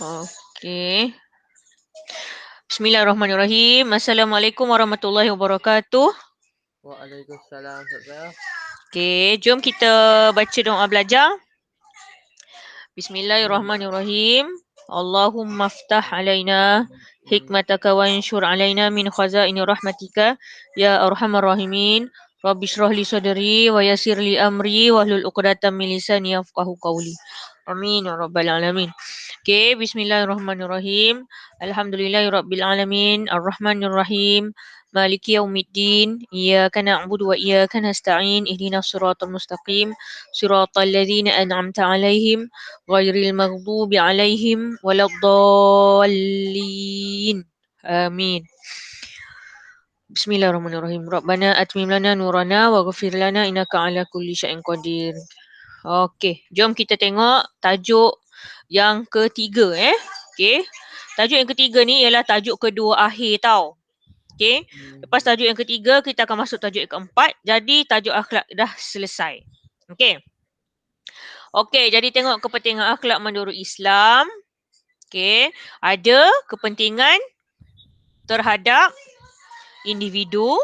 Okey. Bismillahirrahmanirrahim. Assalamualaikum warahmatullahi wabarakatuh. Waalaikumsalam, Ustazah. Okey, jom kita baca doa belajar. Bismillahirrahmanirrahim. Allahumma aftah alaina hikmataka wa anshur alaina min khazaini rahmatika ya arhamar rahimin. Rabbi shrah li sadri wa yassir li amri wahlul 'uqdatam min lisani yafqahu qawli. Amin ya rabbal alamin. Okey, bismillahirrahmanirrahim. Alhamdulillahirabbil alamin, arrahmanirrahim, maliki yaumiddin, iyyaka na'budu wa iyyaka nasta'in, ihdinas siratal mustaqim, siratal ladzina an'amta 'alaihim ghairil maghdubi 'alaihim waladdallin. Amin. Bismillahirrahmanirrahim. Rabbana atmim lana nurana waghfir lana innaka ala kulli syai'in qadir. Okey, jom kita tengok tajuk yang ketiga Okey. Tajuk yang ketiga ni ialah tajuk kedua akhir tau. Okey. Lepas tajuk yang ketiga kita akan masuk tajuk yang keempat. Jadi tajuk akhlak dah selesai. Okey. Okey, jadi tengok kepentingan akhlak menurut Islam. Okey, ada kepentingan terhadap individu,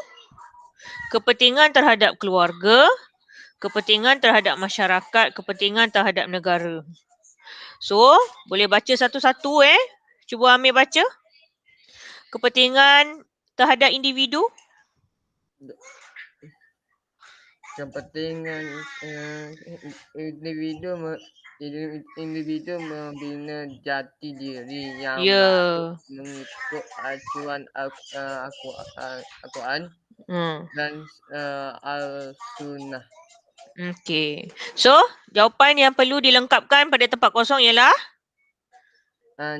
kepentingan terhadap keluarga, kepentingan terhadap masyarakat, kepentingan terhadap negara. So, boleh baca satu-satu Cuba ambil baca. Kepentingan terhadap individu. Kepentingan individu membina jati diri yang baik mengikut acuan Al-Quran dan Al-Sunnah. Okey. So, jawapan yang perlu dilengkapkan pada tempat kosong ialah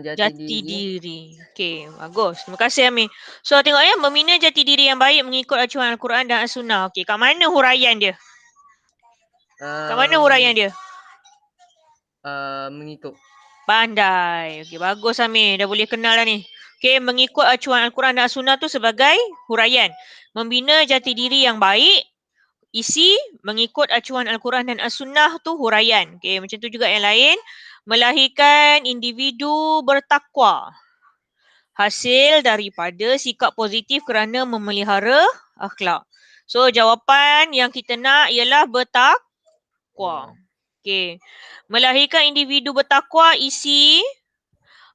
jati diri. Okey, bagus. Terima kasih Amir. So, tengok membina jati diri yang baik mengikut acuan Al-Quran dan As-Sunnah. Okey, kat mana huraian dia? Kat mana huraian dia? Mengikut. Pandai. Okey, bagus Amir. Dah boleh kenal dah ni. Okey, mengikut acuan Al-Quran dan As-Sunnah tu sebagai huraian. Membina jati diri yang baik, isi mengikut acuan Al-Quran dan As-Sunnah tu huraian. Okey, macam tu juga yang lain. Melahirkan individu bertakwa. Hasil daripada sikap positif kerana memelihara akhlak. So, jawapan yang kita nak ialah bertakwa. Okey. Melahirkan individu bertakwa, isi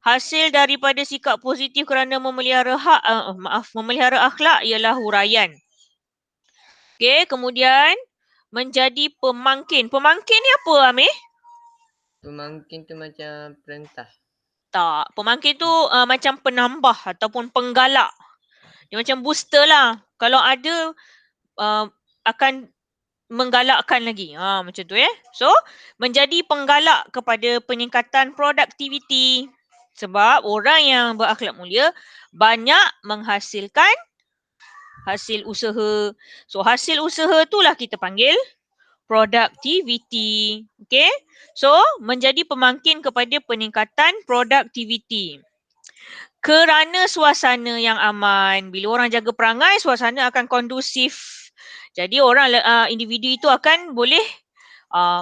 hasil daripada sikap positif kerana memelihara memelihara akhlak ialah huraian. Okey, kemudian menjadi pemangkin. Pemangkin ni apa, Amir? Pemangkin tu macam perintah. Tak, pemangkin tu macam penambah ataupun penggalak. Dia macam booster lah. Kalau ada akan menggalakkan lagi. Macam tu So, menjadi penggalak kepada peningkatan produktiviti. Sebab orang yang berakhlak mulia banyak menghasilkan hasil usaha. So, hasil usaha itulah kita panggil productivity. Okay. So, menjadi pemangkin kepada peningkatan productivity. Kerana suasana yang aman. Bila orang jaga perangai, suasana akan kondusif. Jadi, orang individu itu akan boleh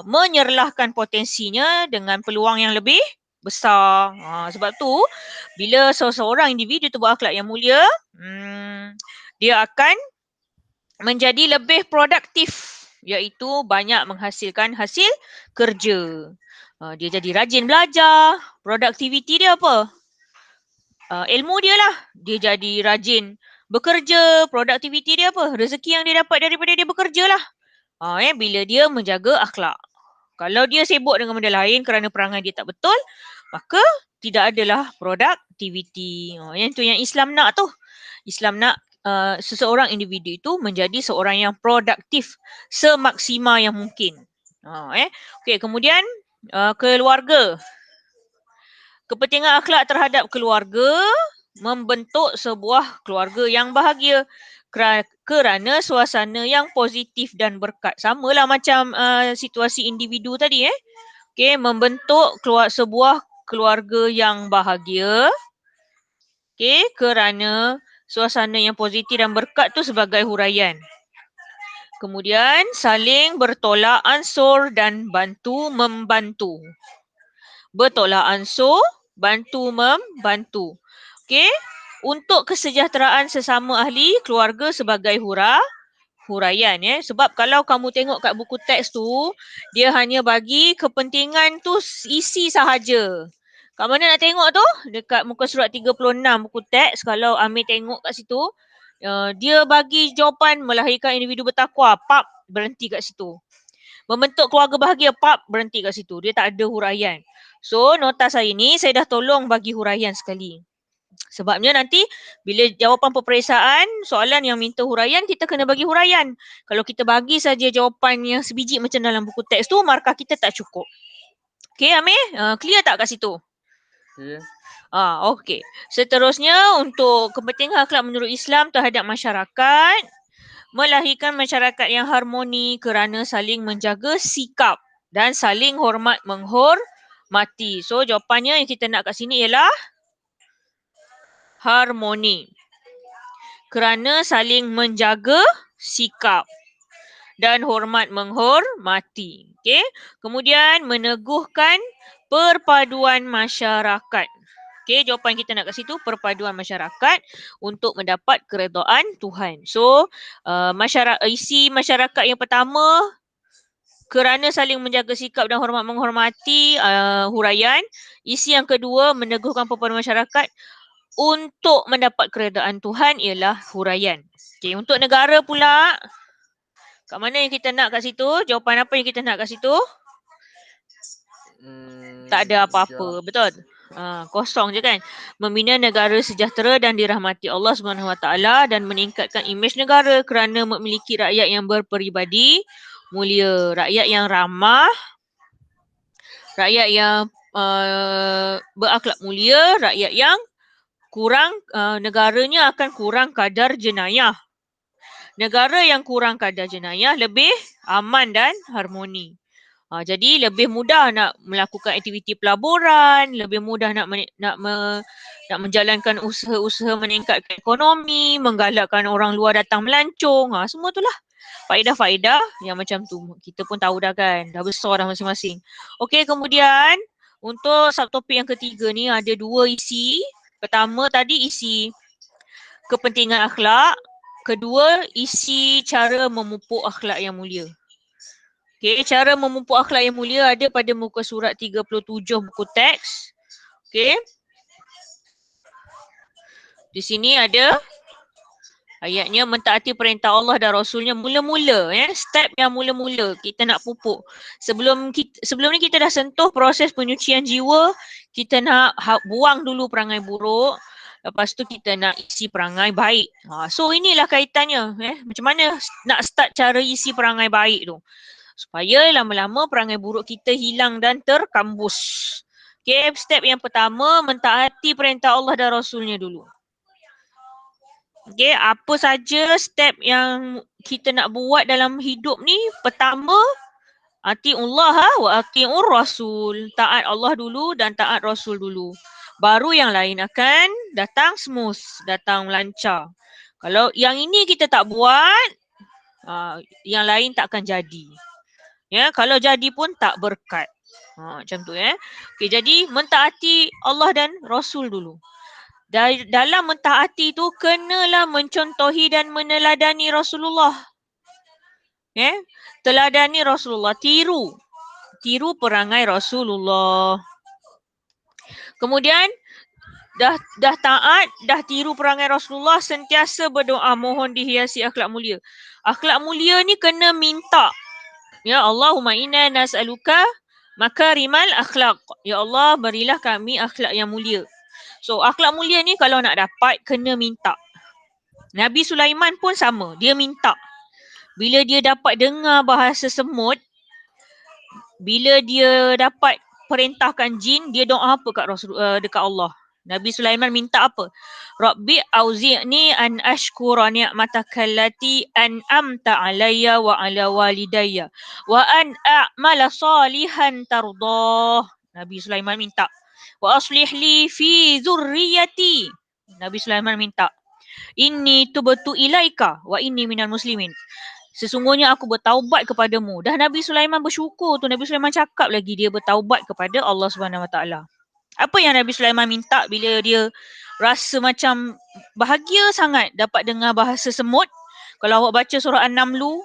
menyerlahkan potensinya dengan peluang yang lebih besar. Sebab tu, bila seseorang individu itu berakhlak yang mulia, dia akan menjadi lebih produktif, iaitu banyak menghasilkan hasil kerja. Dia jadi rajin belajar. Produktiviti dia apa? Ilmu dia lah. Dia jadi rajin bekerja. Produktiviti dia apa? Rezeki yang dia dapat daripada dia bekerja lah. Bila dia menjaga akhlak. Kalau dia sibuk dengan benda lain kerana perangai dia tak betul, maka tidak adalah produktiviti. Yang tu yang Islam nak tu. Islam nak seseorang individu itu menjadi seorang yang produktif semaksimal yang mungkin. Okey, kemudian keluarga. Kepentingan akhlak terhadap keluarga membentuk sebuah keluarga yang bahagia kerana suasana yang positif dan berkat. Samalah macam situasi individu tadi Okey, membentuk sebuah keluarga yang bahagia. Okey, kerana suasana yang positif dan berkat tu sebagai huraian. Kemudian saling bertolak ansur dan bantu membantu. Bertolak ansur membantu. Okey. Untuk kesejahteraan sesama ahli keluarga sebagai huraian sebab kalau kamu tengok kat buku teks tu dia hanya bagi kepentingan tu isi sahaja. Kat mana nak tengok tu? Dekat muka surat 36 buku teks. Kalau Amir tengok kat situ, dia bagi jawapan melahirkan individu bertakwa, pap, berhenti kat situ. Membentuk keluarga bahagia, pap, berhenti kat situ. Dia tak ada huraian. So nota saya ni saya dah tolong bagi huraian sekali. Sebabnya nanti bila jawapan peperiksaan, soalan yang minta huraian, kita kena bagi huraian. Kalau kita bagi saja jawapan yang sebiji macam dalam buku teks tu, markah kita tak cukup. Okey Amir, clear tak kat situ? Ya. Okey. Seterusnya untuk kepentingan akhlak menurut Islam terhadap masyarakat, melahirkan masyarakat yang harmoni kerana saling menjaga sikap dan saling hormat menghormati. So jawapannya yang kita nak kat sini ialah harmoni. Kerana saling menjaga sikap dan hormat menghormati. Okey. Kemudian meneguhkan perpaduan masyarakat. Okey, jawapan kita nak kat situ perpaduan masyarakat untuk mendapat keredaan Tuhan. So, isi masyarakat yang pertama kerana saling menjaga sikap dan hormat menghormati, huraian. Isi yang kedua meneguhkan perpaduan masyarakat untuk mendapat keredaan Tuhan ialah huraian. Okey, untuk negara pula, kat mana yang kita nak kat situ? Jawapan apa yang kita nak kat situ? Tak ada apa-apa, betul? Kosong je kan. Membina negara sejahtera dan dirahmati Allah SWT dan meningkatkan imej negara kerana memiliki rakyat yang berperibadi mulia, rakyat yang ramah, rakyat yang berakhlak mulia, rakyat yang kurang, negaranya akan kurang kadar jenayah. Negara yang kurang kadar jenayah lebih aman dan harmoni. Jadi lebih mudah nak melakukan aktiviti pelaburan, lebih mudah nak menjalankan usaha-usaha meningkatkan ekonomi, menggalakkan orang luar datang melancong. Semua itulah faedah-faedah yang macam tu. Kita pun tahu dah kan, dah besar dah masing-masing. Okey, kemudian untuk subtopik yang ketiga ni ada dua isi. Pertama tadi isi kepentingan akhlak. Kedua, isi cara memupuk akhlak yang mulia. Okey, cara memupuk akhlak yang mulia ada pada muka surat 37 buku teks. Okey. Di sini ada ayatnya mentaati perintah Allah dan Rasulnya mula-mula. Step yang mula-mula kita nak pupuk. Sebelum ni kita dah sentuh proses penyucian jiwa. Kita nak buang dulu perangai buruk. Lepas tu kita nak isi perangai baik. So inilah kaitannya. Macam mana nak start cara isi perangai baik tu. Supaya lama-lama perangai buruk kita hilang dan terkambus. Okay, step yang pertama mentaati perintah Allah dan Rasulnya dulu. Okay, apa saja step yang kita nak buat dalam hidup ni? Pertama, ati'ullah wa ati'ur rasul. Taat Allah dulu dan taat Rasul dulu. Baru yang lain akan datang smooth, datang lancar. Kalau yang ini kita tak buat, yang lain tak akan jadi. Kalau jadi pun tak berkat. Macam tu Okey, jadi mentaati Allah dan Rasul dulu. Dalam mentaati tu kenalah mencontohi dan meneladani Rasulullah. Teladani Rasulullah, tiru perangai Rasulullah. Kemudian dah taat, dah tiru perangai Rasulullah, sentiasa berdoa mohon dihiasi akhlak mulia. Akhlak mulia ni kena minta. Ya Allahumma inna nas'aluka makarimal akhlaq. Ya Allah, berilah kami akhlak yang mulia. So, akhlak mulia ni kalau nak dapat, kena minta. Nabi Sulaiman pun sama, dia minta. Bila dia dapat dengar bahasa semut, bila dia dapat perintahkan jin, dia doa apa dekat Allah? Nabi Sulaiman minta apa? Rabbi auzi'ni an ashkura ni'mataka allati an'amta alayya wa ala walidayya wa an a'mala salihan tardah. Nabi Sulaiman minta. Wa aslih li fi zurriyati. Nabi Sulaiman minta. Inni tubtu ilaika wa inni minal muslimin. Sesungguhnya aku bertaubat kepadamu. Dah Nabi Sulaiman bersyukur tu. Nabi Sulaiman cakap lagi dia bertaubat kepada Allah Subhanahu Wa Taala. Apa yang Nabi Sulaiman minta bila dia rasa macam bahagia sangat dapat dengar bahasa semut? Kalau awak baca surah An-Naml,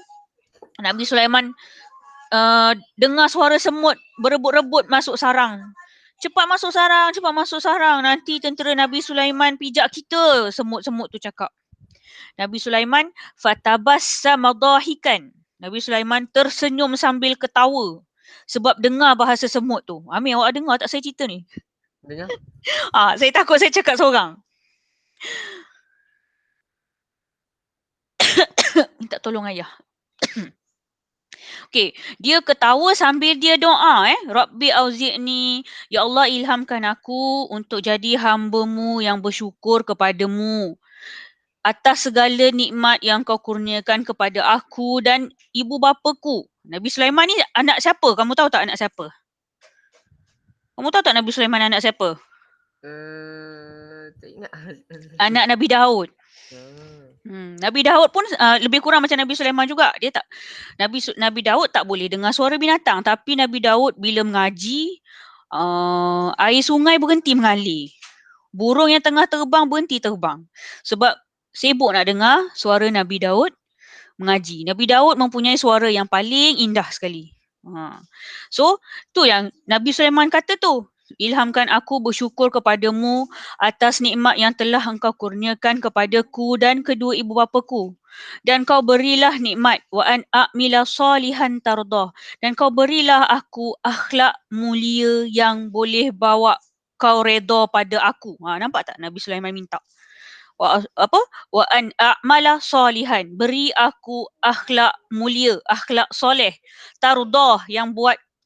Nabi Sulaiman dengar suara semut berebut-rebut masuk sarang. Cepat masuk sarang, cepat masuk sarang. Nanti tentera Nabi Sulaiman pijak kita, semut-semut tu cakap. Nabi Sulaiman fatabassama dahikan. Nabi Sulaiman tersenyum sambil ketawa sebab dengar bahasa semut tu. Amir, awak dengar tak saya cerita ni? Dengar. Saya takut saya cakap seorang. Minta tolong ayah. Okey, dia ketawa sambil dia doa Rabbi auzi'ni, ya Allah ilhamkan aku untuk jadi hamba-Mu yang bersyukur kepadamu atas segala nikmat yang kau kurniakan kepada aku dan ibu bapaku. Nabi Sulaiman ni anak siapa? Kamu tahu tak anak siapa? Kamu tahu tak Nabi Sulaiman anak siapa? Tak ingat. Anak Nabi Daud. Nabi Daud pun lebih kurang macam Nabi Sulaiman juga. Dia tak Nabi Daud tak boleh dengar suara binatang, tapi Nabi Daud bila mengaji air sungai berhenti mengalir. Burung yang tengah terbang berhenti terbang. Sebab sibuk nak dengar suara Nabi Daud mengaji. Nabi Daud mempunyai suara yang paling indah sekali. So, tu yang Nabi Sulaiman kata tu. Ilhamkan aku bersyukur kepadamu atas nikmat yang telah engkau kurniakan kepadaku dan kedua ibu bapaku. Dan kau berilah nikmat wa an a'mila salihan tardah. Dan kau berilah aku akhlak mulia yang boleh bawa kau redha pada aku. Nampak tak Nabi Sulaiman minta? Wa an a'mala salihan, beri aku akhlak mulia, akhlak soleh, tardah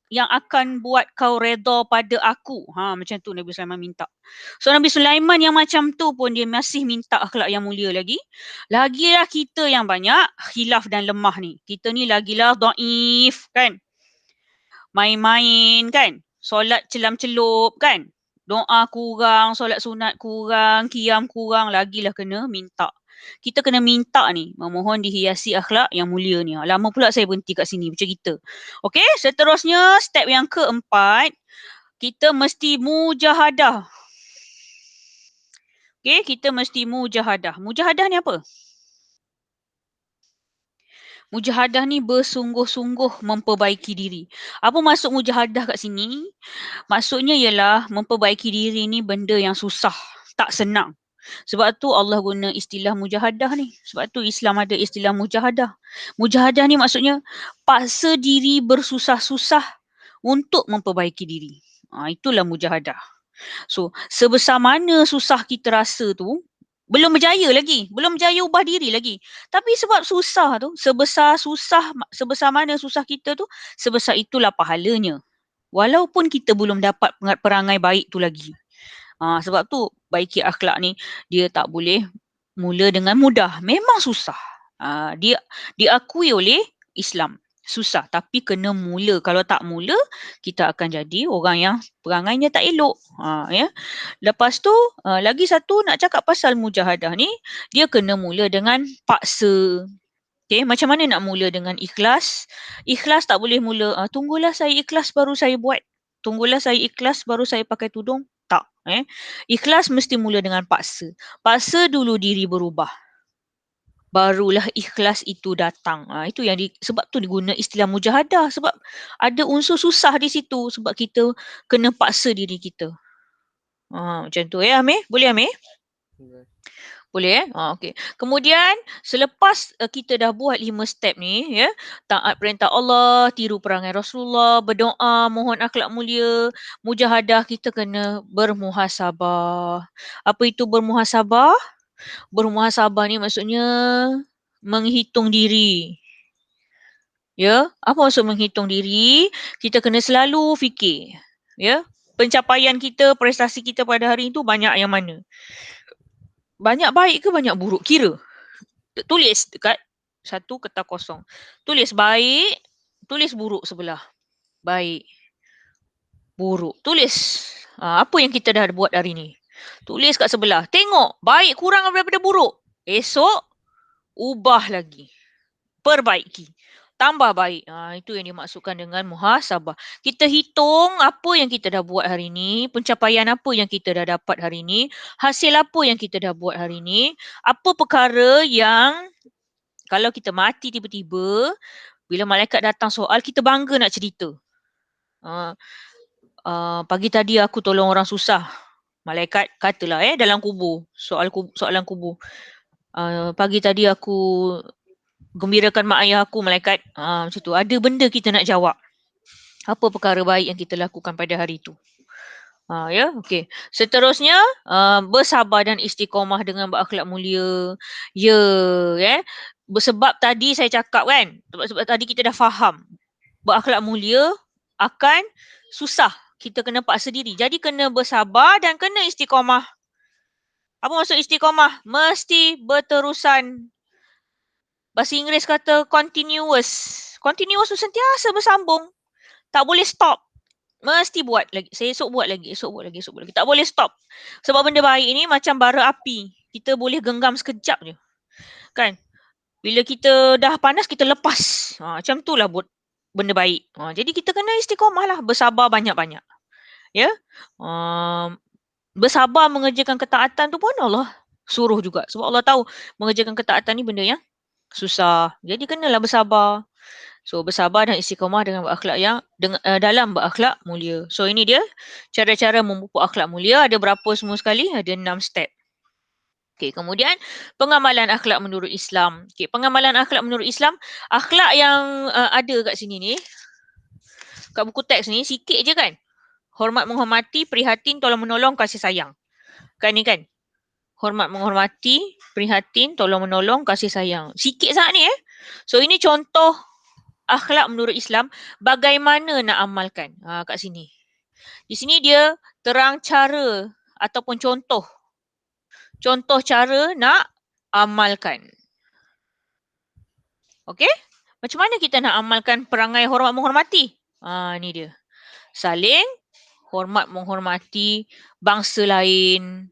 yang akan buat kau redha pada aku. Macam tu Nabi Sulaiman minta. So Nabi Sulaiman yang macam tu pun dia masih minta akhlak yang mulia lagi. Lagilah kita yang banyak khilaf dan lemah ni. Kita ni lagilah dhaif kan. Main-main kan. Solat celam-celup kan. Doa kurang, solat sunat kurang, qiyam kurang, lagilah kena minta. Kita kena minta ni, memohon dihiasi akhlak yang mulia ni. Lama pula saya berhenti kat sini bercerita. Okey, seterusnya step yang keempat, kita mesti mujahadah. Okey, kita mesti mujahadah. Mujahadah ni apa? Mujahadah ni bersungguh-sungguh memperbaiki diri. Apa maksud mujahadah kat sini? Maksudnya ialah memperbaiki diri ni benda yang susah, tak senang. Sebab tu Allah guna istilah mujahadah ni. Sebab tu Islam ada istilah mujahadah. Mujahadah ni maksudnya paksa diri bersusah-susah untuk memperbaiki diri. Itulah mujahadah. So, sebesar mana susah kita rasa tu, belum berjaya lagi. Belum berjaya ubah diri lagi. Tapi sebab susah tu, sebesar mana susah kita tu, sebesar itulah pahalanya. Walaupun kita belum dapat perangai baik tu lagi. Sebab tu baiki akhlak ni dia tak boleh mula dengan mudah. Memang susah. Dia diakui oleh Islam. Susah tapi kena mula. Kalau tak mula, kita akan jadi orang yang perangainya tak elok. Ya. Lepas tu, lagi satu nak cakap pasal mujahadah ni, dia kena mula dengan paksa. Okay, macam mana nak mula dengan ikhlas? Ikhlas tak boleh mula, tunggulah saya ikhlas baru saya buat. Tunggulah saya ikhlas baru saya pakai tudung. Tak. Ikhlas mesti mula dengan paksa. Paksa dulu diri berubah. Barulah ikhlas itu datang. Itu yang sebab tu diguna istilah mujahadah. Sebab ada unsur susah di situ. Sebab kita kena paksa diri kita. Macam tu ya Amir? Boleh Amir? Boleh okey. Kemudian selepas kita dah buat 5 step ni ya, taat perintah Allah, tiru perangai Rasulullah, berdoa, mohon akhlak mulia, mujahadah, kita kena bermuhasabah. Apa itu bermuhasabah? Bermuhasabah ni maksudnya menghitung diri. Ya, apa maksud menghitung diri? Kita kena selalu fikir, ya. Pencapaian kita, prestasi kita pada hari itu banyak yang mana? Banyak baik ke banyak buruk? Kira. Tulis dekat satu kertas kosong. Tulis baik, tulis buruk sebelah. Baik, buruk. Tulis apa yang kita dah buat hari ni. Tulis kat sebelah. Tengok, baik kurang daripada buruk. Esok, ubah lagi. Perbaiki. tambah baik. Itu yang dimaksudkan dengan muhasabah. Kita hitung apa yang kita dah buat hari ni, pencapaian apa yang kita dah dapat hari ni, hasil apa yang kita dah buat hari ni, apa perkara yang kalau kita mati tiba-tiba, bila malaikat datang soal, kita bangga nak cerita. Pagi tadi aku tolong orang susah. Malaikat katalah dalam kubur, soalan kubur. Pagi tadi aku gembirakan mak ayah aku, malaikat. Macam tu. Ada benda kita nak jawab. Apa perkara baik yang kita lakukan pada hari itu. Ya, okey. Seterusnya, bersabar dan istiqamah dengan berakhlak mulia. Sebab tadi saya cakap kan, sebab tadi kita dah faham. Berakhlak mulia akan susah. Kita kena paksa diri. Jadi kena bersabar dan kena istiqamah. Apa maksud istiqamah? Mesti berterusan. Bahasa Inggeris kata continuous. Continuous tu sentiasa bersambung. Tak boleh stop. Mesti buat lagi. Saya esok buat lagi. Tak boleh stop. Sebab benda baik ni macam bara api. Kita boleh genggam sekejap je. Kan? Bila kita dah panas, kita lepas. Macam tu lah buat benda baik. Jadi kita kena istiqamah lah. Bersabar banyak-banyak. Ya? Bersabar mengerjakan ketaatan tu pun Allah suruh juga. Sebab Allah tahu mengerjakan ketaatan ni benda yang susah. Jadi kenalah bersabar. So bersabar dan istiqamah dengan berakhlak dalam berakhlak mulia. So ini dia cara-cara memupuk akhlak mulia. Ada berapa semua sekali? Ada 6 step. Okay, kemudian pengamalan akhlak menurut Islam. Okay, pengamalan akhlak menurut Islam, akhlak yang ada kat sini ni, kat buku teks ni sikit je kan. Hormat menghormati, prihatin, tolong menolong, kasih sayang. Kan ni kan? Hormat menghormati, prihatin, tolong menolong, kasih sayang. Sikit sangat ni So ini contoh akhlak menurut Islam, bagaimana nak amalkan kat sini. Di sini dia terang cara ataupun contoh cara nak amalkan. Okey? Macam mana kita nak amalkan perangai hormat menghormati? Ni dia. Saling hormat menghormati bangsa lain.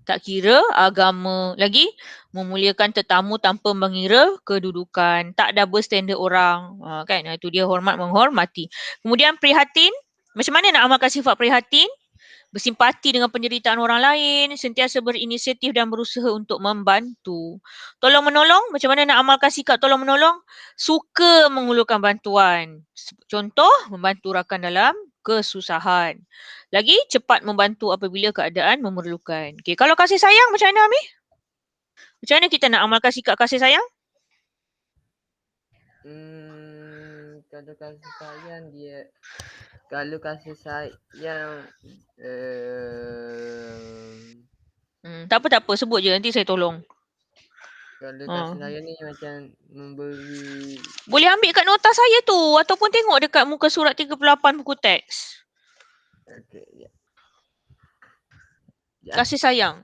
Tak kira agama. Lagi, memuliakan tetamu tanpa mengira kedudukan. Tak double standard orang. Kan? Itu dia hormat menghormati. Kemudian prihatin. Macam mana nak amalkan sifat prihatin? Bersimpati dengan penderitaan orang lain, sentiasa berinisiatif dan berusaha untuk membantu. Tolong menolong, macam mana nak amalkan sikap tolong menolong? Suka mengulurkan bantuan. Contoh, membantu rakan dalam kesusahan. Lagi, cepat membantu apabila keadaan memerlukan. Okay, kalau kasih sayang macam mana, Ami? Macam mana kita nak amalkan sikap kasih sayang? Kalau kasih sayang dia, kalau kasih sayang tak apa, sebut je, nanti saya tolong. Kalau kasih sayang ni macam memberi. Boleh ambil kat nota saya tu ataupun tengok dekat muka surat 38 buku teks. Okey, ya. Kasih sayang.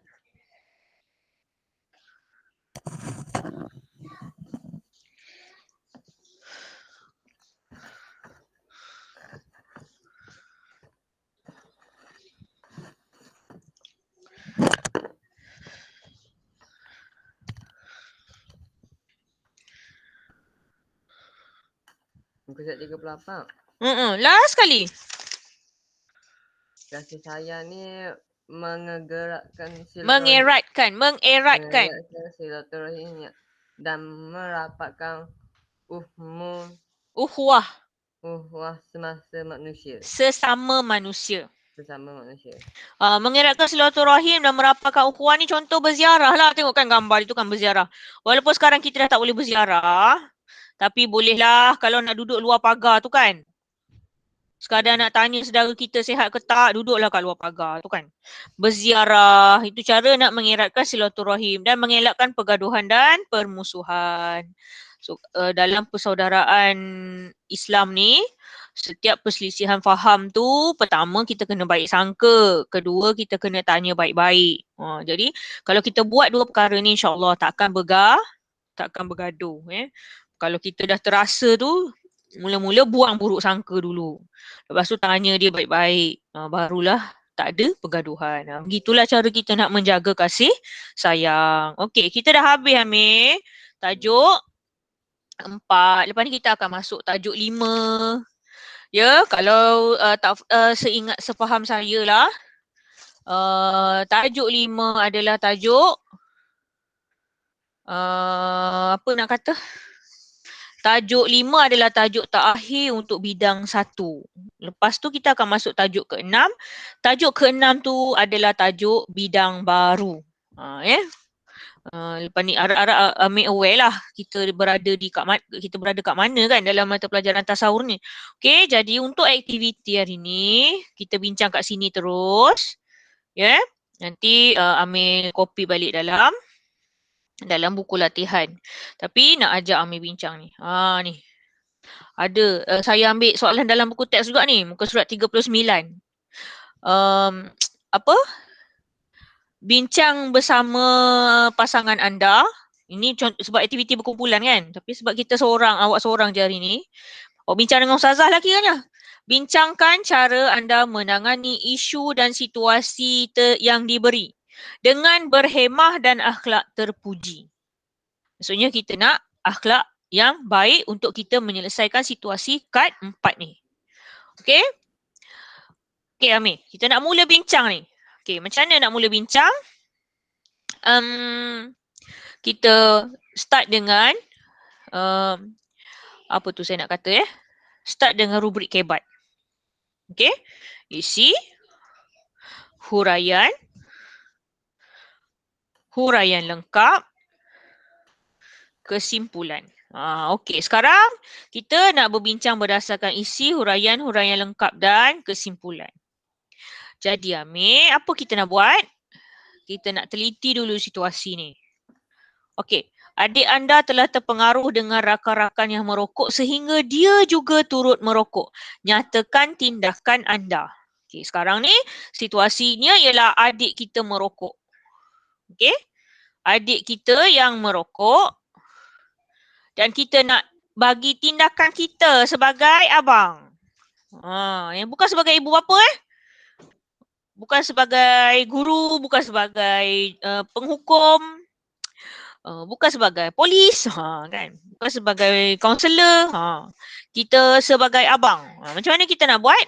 Muka surat 38. Last sekali. Kasih sayang ni mengeratkan silaturahim dan merapatkan uhwah semasa manusia. Sesama manusia. Mengeratkan silaturahim dan merapatkan ukhuwah ni contoh berziarah lah. Tengok kan gambar itu kan berziarah. Walaupun sekarang kita dah tak boleh berziarah, tapi bolehlah kalau nak duduk luar pagar tu kan. Sekadar nak tanya saudara kita sihat ke tak, duduklah kat luar pagar tu kan. Berziarah, itu cara nak mengeratkan silaturahim dan mengelakkan pergaduhan dan permusuhan. So, dalam persaudaraan Islam ni, setiap perselisihan faham tu, pertama kita kena baik sangka, kedua kita kena tanya baik-baik. Jadi, kalau kita buat dua perkara ni insya-Allah takkan bergaduh. Kalau kita dah terasa tu, mula-mula buang buruk sangka dulu. Lepas tu tanya dia baik-baik. Barulah tak ada pergaduhan. Begitulah cara kita nak menjaga kasih sayang. Okey, kita dah habis Amir. Tajuk 4. Lepas ni kita akan masuk tajuk 5. Ya, kalau seingat sepaham saya lah, tajuk 5 adalah tajuk apa nak kata? Tajuk 5 adalah tajuk terakhir untuk bidang 1. Lepas tu kita akan masuk tajuk ke-6. Tajuk ke-6 tu adalah tajuk bidang baru. Lepas ni harap-harap make aware lah kita berada kat mana kan dalam mata pelajaran tasawur ni. Okey, jadi untuk aktiviti hari ni kita bincang kat sini terus. Ya. Yeah? Nanti ambil kopi balik dalam buku latihan. Tapi nak ajak Amir bincang ni. Ni. Ada saya ambil soalan dalam buku teks juga ni, muka surat 39. Apa? Bincang bersama pasangan anda. Ini sebab aktiviti berkumpulan kan. Tapi sebab kita awak seorang je hari ni. Bincang dengan ustazah lah kiranya. Bincangkan cara anda menangani isu dan situasi yang diberi dengan berhemah dan akhlak terpuji. Maksudnya kita nak akhlak yang baik untuk kita menyelesaikan situasi kad 4 ni. Okey? Okey Amir, kita nak mula bincang ni. Okey, macam mana nak mula bincang? Kita start dengan apa tu saya nak kata start dengan rubrik kebat. Okey? Isi, huraian lengkap, kesimpulan. Okey, sekarang kita nak berbincang berdasarkan isi, huraian lengkap dan kesimpulan. Jadi Amir, apa kita nak buat? Kita nak teliti dulu situasi ni. Okey, adik anda telah terpengaruh dengan rakan-rakan yang merokok sehingga dia juga turut merokok. Nyatakan tindakan anda. Okey, sekarang ni situasinya ialah adik kita merokok. Okey, adik kita yang merokok. Dan kita nak bagi tindakan kita sebagai abang. Yang bukan sebagai ibu bapa bukan sebagai guru, bukan sebagai penghukum, bukan sebagai polis, kan? Bukan sebagai kaunselor. Kita sebagai abang. Macam mana kita nak buat?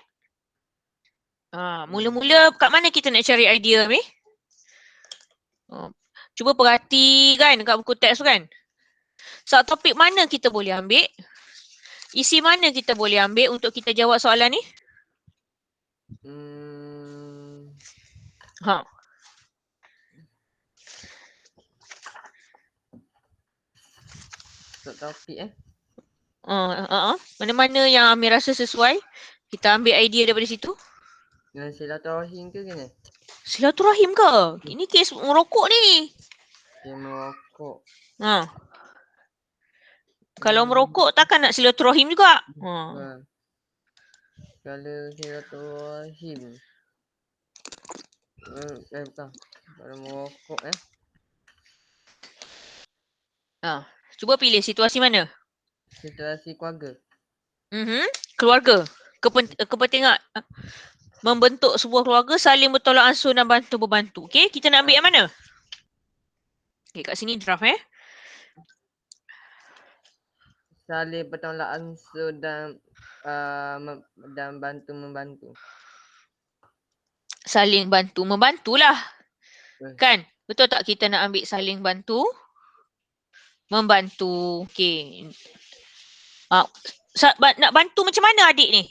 Mula-mula kat mana kita nak cari idea ni? Cuba perhati kan dekat buku teks tu kan. Topik mana kita boleh ambil? Isi mana kita boleh ambil untuk kita jawab soalan ni? Topik Mana-mana yang Amir rasa sesuai, kita ambil idea daripada situ. Dengan silaturahim ke kena? Silaturahim ke? Ini kes merokok ni. Kes merokok. Kalau merokok takkan nak silaturahim juga. Kalau silaturahim. Bukan. Kalau merokok Cuba pilih situasi mana? Situasi keluarga. Keluarga. Kepentingan membentuk sebuah keluarga saling bertolak ansur dan bantu-membantu. Okey, kita nak ambil yang mana? Okey, kat sini draft Saling bertolak ansur dan bantu-membantu. Saling bantu-membantulah. Kan? Betul tak kita nak ambil saling bantu? Membantu. Okey. Nak bantu macam mana adik ni?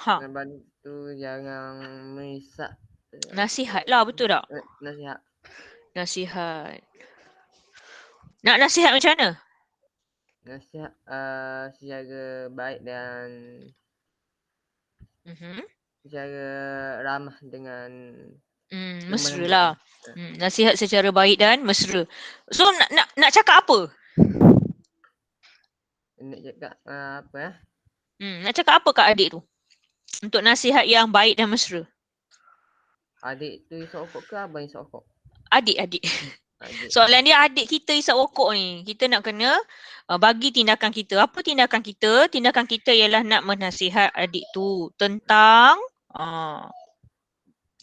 Nak bantu jangan merisap. Nasihat lah, betul tak? Nasihat. Nak nasihat macam mana? Nasihat secara baik dan secara ramah dengan mesra lah. Nasihat secara baik dan mesra. So nak cakap apa? Nak cakap apa Nak cakap apa kat adik tu? Untuk nasihat yang baik dan mesra. Adik tu isap rokok ke abang isap rokok? Adik. Soalan dia adik kita isap rokok ni. Kita nak kena bagi tindakan kita. Apa tindakan kita? Tindakan kita ialah nak menasihat adik tu tentang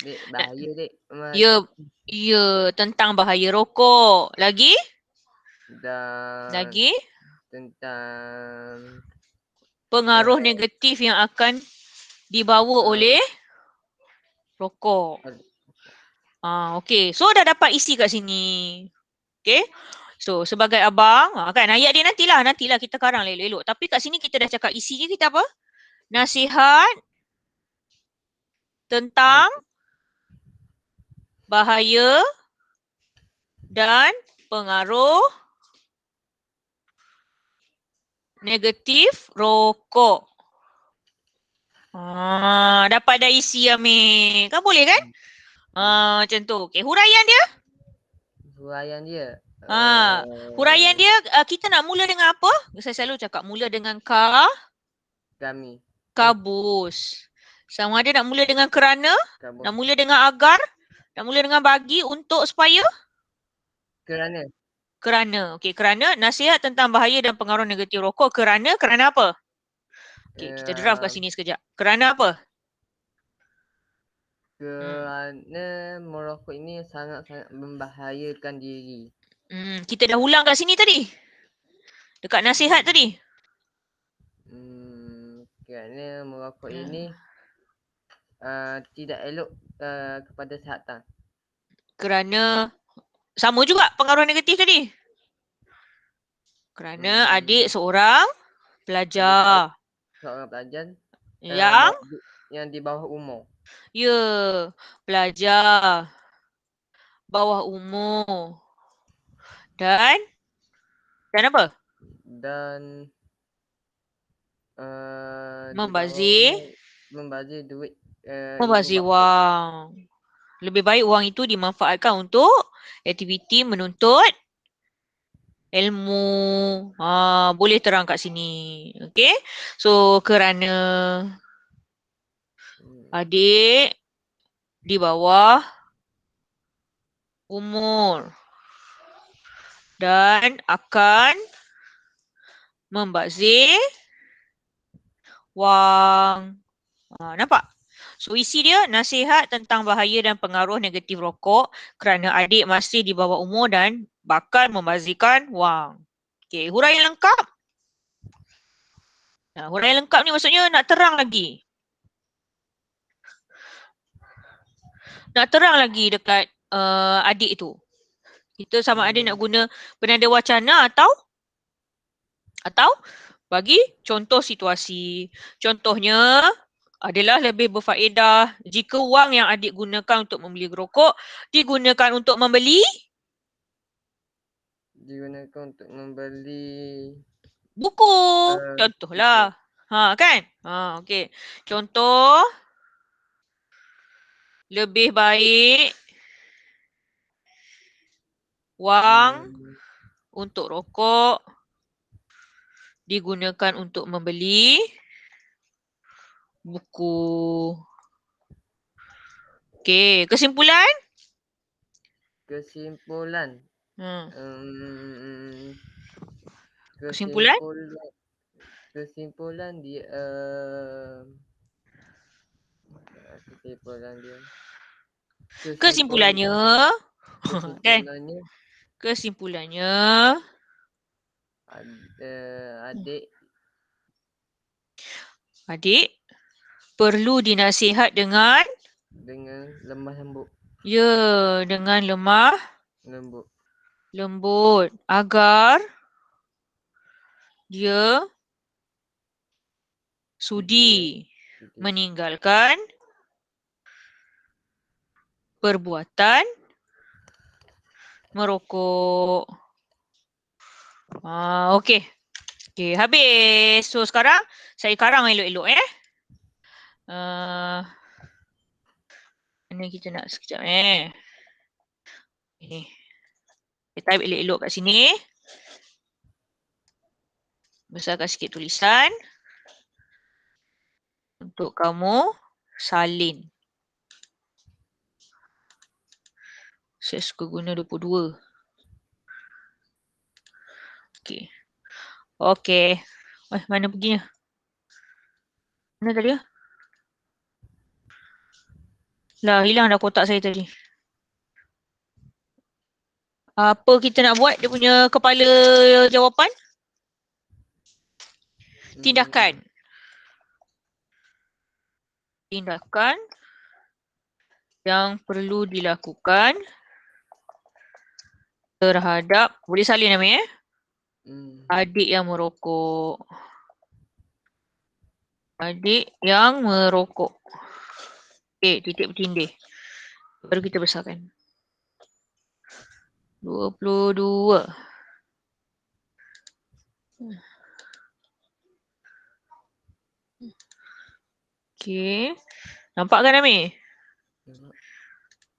Dek, bahaya dek. Ya, ya, tentang bahaya rokok. Lagi? Dan Lagi? tentang Pengaruh negatif yang akan dibawa oleh rokok. Okey. So, dah dapat isi kat sini. Okey. So, sebagai abang, kan ayat dia nantilah kita karang elok-elok. Tapi kat sini kita dah cakap isi dia, kita apa? Nasihat tentang bahaya dan pengaruh negatif rokok. Dapat dah isi Amir. Kan boleh kan? Macam tu. Okey, huraian dia? huraian dia. Huraian dia kita nak mula dengan apa? Saya selalu cakap mula dengan Kami. kabus. Sama ada nak mula dengan kerana, Kabus. nak mula dengan agar, nak mula dengan bagi, untuk, supaya? Kerana. Okey, kerana nasihat tentang bahaya dan pengaruh negatif rokok. Kerana apa? Okey, kita draft kat sini sekejap. Kerana apa? Kerana merokok ini sangat-sangat membahayakan diri. Kita dah ulang kat sini tadi. Dekat nasihat tadi. Kerana merokok ini tidak elok kepada kesihatan. Kerana sama juga pengaruh negatif tadi. Kerana adik seorang pelajar. Seorang pelajar yang di bawah umur. Ya, pelajar bawah umur. Dan apa? Dan membazir duit. Membazir wang. Lebih baik wang itu dimanfaatkan untuk aktiviti menuntut ilmu. Boleh terang kat sini. Okay. So, kerana adik di bawah umur dan akan membazir wang. Nampak? So, isi dia nasihat tentang bahaya dan pengaruh negatif rokok kerana adik masih di bawah umur dan bakal membazirkan wang. Okey, huraian lengkap. Huraian lengkap ni maksudnya nak terang lagi. Nak terang lagi dekat adik tu. Kita sama ada nak guna penanda wacana atau bagi contoh situasi. Contohnya adalah lebih berfaedah jika wang yang adik gunakan untuk membeli rokok digunakan untuk membeli buku. Contohlah. Kan? Okey. Contoh lebih baik wang untuk rokok digunakan untuk membeli buku. Okey, kesimpulan? Kesimpulan dia Kesimpulannya adik perlu dinasihat dengan lemah lembut. Ya, dengan lemah lembut agar dia sudi meninggalkan perbuatan merokok. Okey. Okey, habis. So sekarang saya karang elok-elok mana kita nak sekejap Okay. Kita type elok-elok kat sini. Besarkan sikit tulisan. Untuk kamu salin. Saya suka guna 22. Okey. Okey. Mana perginya? Mana tadi? Lah, hilang dah kotak saya tadi. Apa kita nak buat dia punya kepala jawapan? Tindakan. Tindakan yang perlu dilakukan terhadap, boleh salin nama adik yang merokok. Adik yang merokok. Okey, titik bertindih. Baru kita besarkan. 22. Okey. Nampak kan Amir?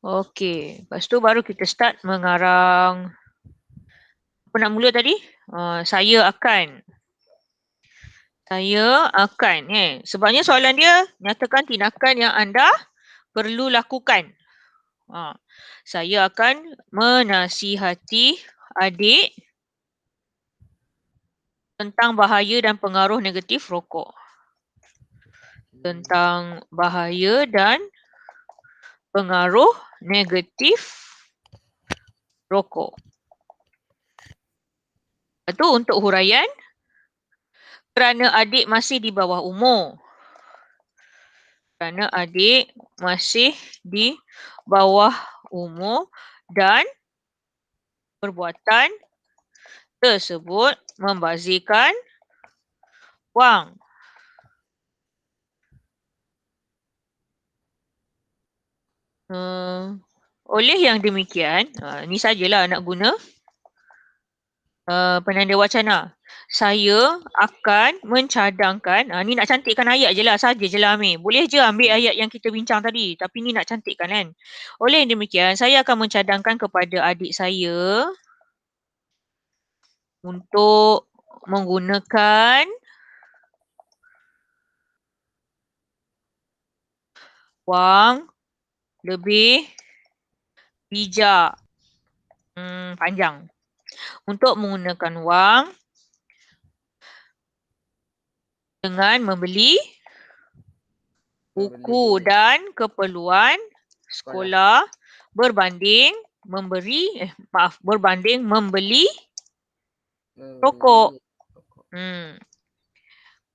Okey. Lepas tu baru kita start mengarang. Apa nak mula tadi? Saya akan. Saya akan. Sebabnya soalan dia, nyatakan tindakan yang anda perlu lakukan. Saya akan menasihati adik tentang bahaya dan pengaruh negatif rokok. Tentang bahaya dan pengaruh negatif rokok. Lepas tu untuk huraian, kerana adik masih di bawah umur. Kerana adik masih di bawah umur dan perbuatan tersebut membazirkan wang. Oleh yang demikian, ni sajalah nak guna penanda wacana. Saya akan mencadangkan, ni nak cantikkan ayat je lah, saja je lah Amir. Boleh je ambil ayat yang kita bincang tadi, tapi ni nak cantikkan kan. Oleh yang demikian, saya akan mencadangkan kepada adik saya untuk menggunakan wang lebih bijak. Panjang. Untuk menggunakan wang dengan membeli buku dan keperluan sekolah berbanding membeli rokok.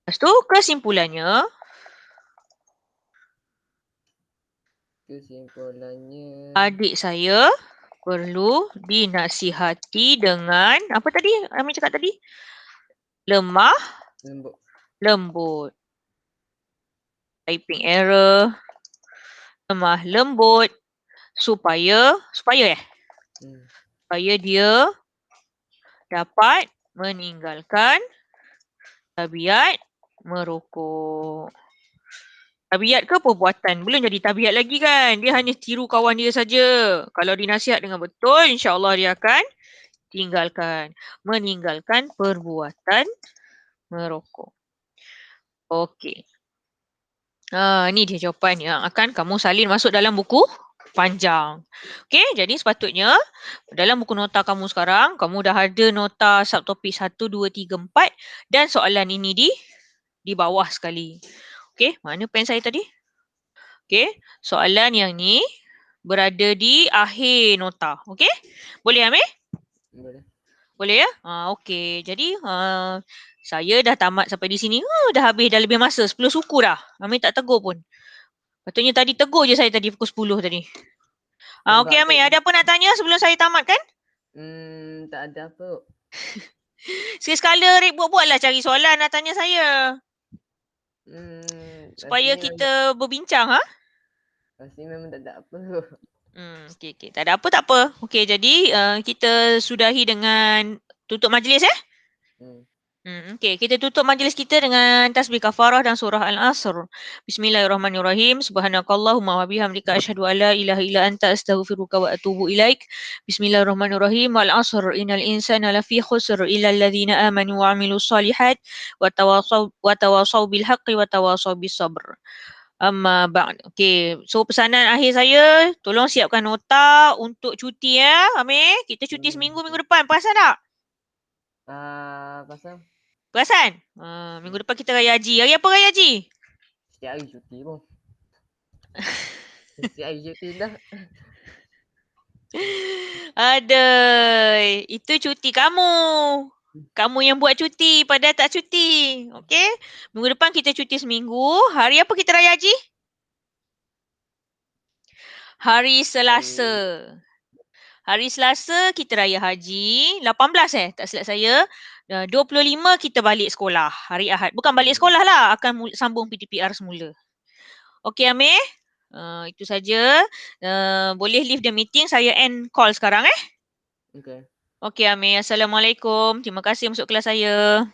Lepas tu kesimpulannya adik saya perlu dinasihati dengan apa tadi Amin cakap tadi? Lembut. Typing error. Lemah lembut supaya dia dapat meninggalkan tabiat merokok. Tabiat ke perbuatan? Belum jadi tabiat lagi kan? Dia hanya tiru kawan dia saja. Kalau dinasihat dengan betul, insya-Allah dia akan meninggalkan perbuatan merokok. Okey. Ni dia jawapan yang akan kamu salin masuk dalam buku panjang. Okey, jadi sepatutnya dalam buku nota kamu sekarang, kamu dah ada nota subtopik 1, 2, 3, 4 dan soalan ini di bawah sekali. Okey, mana pen saya tadi? Okey, soalan yang ni berada di akhir nota. Okey? Boleh Amir? Boleh ya? Okey, jadi saya dah tamat sampai di sini. Dah habis, dah lebih masa. 10 suku dah. Amir tak tegur pun. Patutnya tadi tegur je saya tadi pukul 10 tadi. Okey Amir, ada apa nak tanya sebelum saya tamat kan? Tak ada apa. Sekali-sekala Rik buat-buatlah cari soalan nak tanya saya. Supaya kita berbincang Pasti memang tak ada apa. Okey. Tak ada apa, tak apa. Okey, jadi kita sudahi dengan tutup majlis Okey, kita tutup majlis kita dengan tasbih kafarah dan surah Al-Asr. Bismillahirrahmanirrahim. Subhanakallahumma wa bihamdika asyhadu an la ilaha illa anta astaghfiruka wa atubu ilaik. Bismillahirrahmanirrahim. Wal-'asr innal insana lafi khusr illa alladhina amanu wa 'amilus solihat wa tawasaw bil haqqi wa tawasaw bis sabr. Amma ba'd. Okey, so pesanan akhir saya, tolong siapkan nota untuk cuti ya, Amir. Kita cuti seminggu minggu depan. Perasan tak? Perasan? Minggu depan kita raya haji. Hari apa raya haji? Setiap hari cuti pun. Si Ayu tidak. Aduh, itu cuti kamu. Kamu yang buat cuti, padahal tak cuti. Okey? Minggu depan kita cuti seminggu. Hari apa kita raya haji? Hari Selasa. Hari Selasa kita raya haji. 18 tak silap saya. 25 kita balik sekolah. Hari Ahad. Bukan balik sekolah lah. Akan sambung PTPR semula. Okey Amir? Itu saja. Boleh leave the meeting. Saya end call sekarang. Okay. Okey Amir. Assalamualaikum. Terima kasih masuk kelas saya.